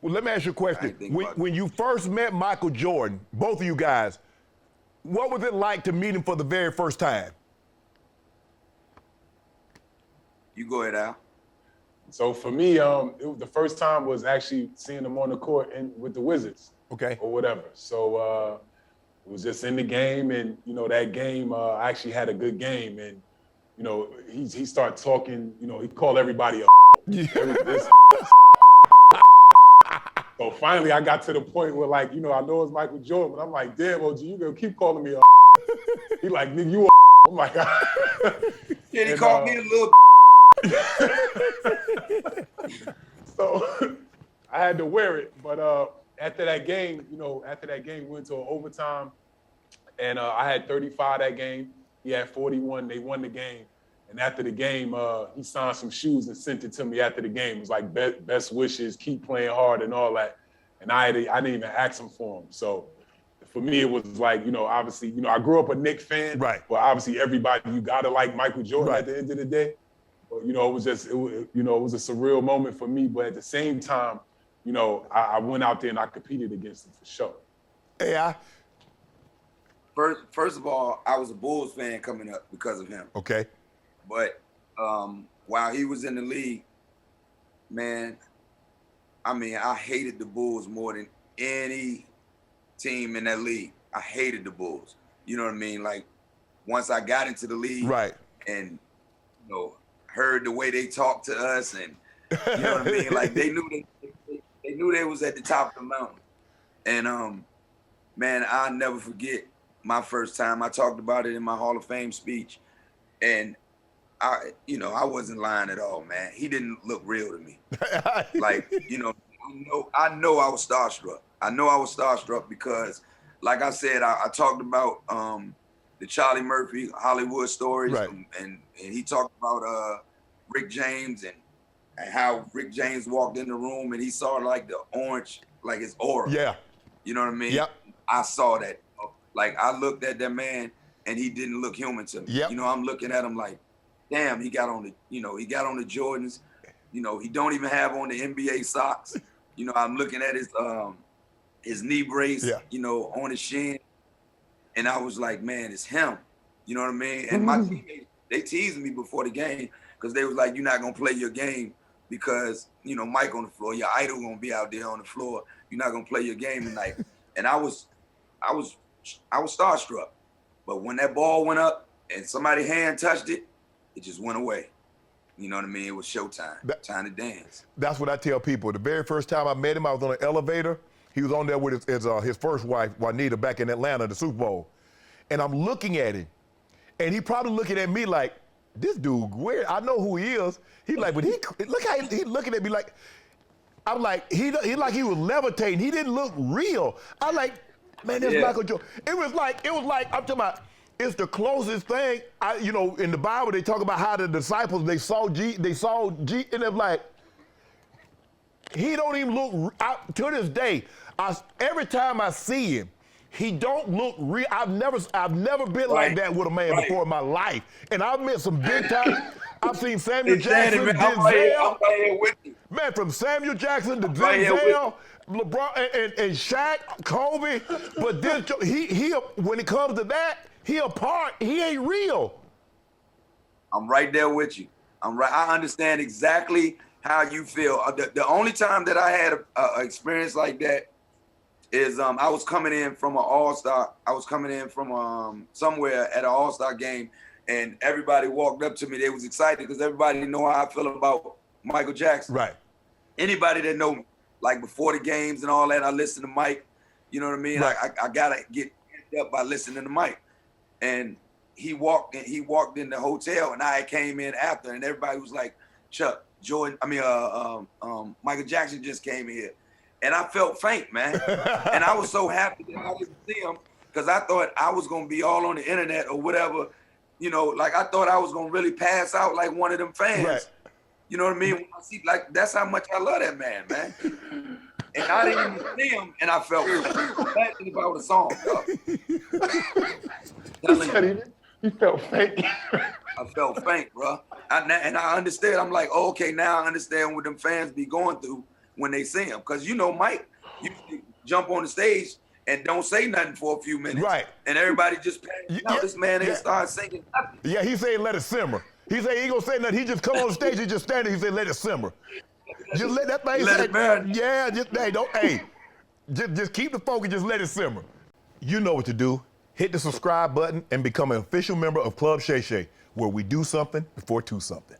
Well, let me ask you a question. When you first met Michael Jordan, both of you guys, what was it like to meet him for the very first time? You go ahead, Al. So for me, the first time was actually seeing him on the court with the Wizards. Okay. Or whatever. So it was just in the game, and that game, I actually had a good game, and he started talking. He called everybody a. So finally, I got to the point where, like, I know it's Michael Jordan, but I'm like, damn, OG, you gonna keep calling me a. He like, nigga, you a. I'm like, yeah, he called me a little. So I had to wear it, but after that game, we went to an overtime, and I had 35 that game. He had 41. They won the game, and after the game, he signed some shoes and sent it to me after the game. It was like best wishes, keep playing hard, and all that. And I didn't even ask him for them. So for me, it was like, obviously, I grew up a Knicks fan, right? But obviously, everybody, you gotta like Michael Jordan right. At the end of the day. But it was just, it was a surreal moment for me. But at the same time, I went out there and I competed against him for sure. Yeah. First of all, I was a Bulls fan coming up because of him. Okay. But while he was in the league, man, I hated the Bulls more than any team in that league. I hated the Bulls. You know what I mean? Like, once I got into the league, right, and heard the way they talked to us, and you know what I mean? Like, they knew they was at the top of the mountain. And man, I'll never forget my first time. I talked about it in my Hall of Fame speech, and I wasn't lying at all, man. He didn't look real to me. Like, I know I was starstruck. I know I was starstruck because, like I said, I talked about the Charlie Murphy Hollywood stories, right. and he talked about Rick James and how Rick James walked in the room and he saw like the orange, like his aura. Yeah. You know what I mean? Yep. I saw that. Like, I looked at that man and he didn't look human to me. Yep. I'm looking at him like, damn, he got on the Jordans. He don't even have on the NBA socks. I'm looking at his knee brace, yeah. On his shin. And I was like, man, it's him. You know what I mean? And my teammates, they teased me before the game because they was like, you're not going to play your game because, Mike on the floor, your idol going to be out there on the floor. You're not going to play your game tonight. And I was starstruck. But when that ball went up and somebody's hand touched it, it just went away. You know what I mean? It was showtime, time to dance. That's what I tell people. The very first time I met him, I was on an elevator. He was on there with his first wife, Juanita, back in Atlanta, the Super Bowl. And I'm looking at him, and he probably looking at me like, this dude weird. I know who he is. He like, but look how he looking at me like, I'm like, he like he was levitating. He didn't look real. I like, man, that's Michael Jordan. It was like, I'm talking about, it's the closest thing. In the Bible they talk about how the disciples they saw G, and they're like, he don't even look to this day. Every time I see him, he don't look real. I've never been like that with a man before in my life, and I've met some big time. I've seen Samuel Jackson, Denzel. Man, from Samuel Jackson to Denzel, LeBron, and Shaq, Kobe. But this, he when it comes to that, he ain't real. I'm right there with you. I understand exactly how you feel. The only time that I had an experience like that is I was coming in from an All-Star. I was coming in from somewhere at an All-Star game, and everybody walked up to me. They was excited because everybody know how I feel about Michael Jackson. Right. Anybody that know me, like before the games and all that, I listen to Mike. You know what I mean? Right. I gotta get up by listening to Mike. And he walked in the hotel, and I came in after, and everybody was like, Chuck, Michael Jackson just came here. And I felt faint, man. And I was so happy that I didn't see him because I thought I was going to be all on the internet or whatever. Like I thought I was going to really pass out like one of them fans. Right. You know what I mean? When I see, like, that's how much I love that man. And I didn't even see him, and I felt imagine if I would have saw him. He felt faint. I felt faint, bro. And I understood. I'm like, oh, okay, now I understand what them fans be going through when they see him. Because you know Mike used to jump on the stage and don't say nothing for a few minutes. Right. And everybody just passes out. This man ain't start singing nothing. Yeah, he said let it simmer. He said he ain't gonna say nothing. He just come on the stage, he just stand there, he said let it simmer. Just let that thing Let it marinate. Yeah, just keep the focus, just let it simmer. You know what to do. Hit the subscribe button and become an official member of Club Shay Shay, where we do something before two something.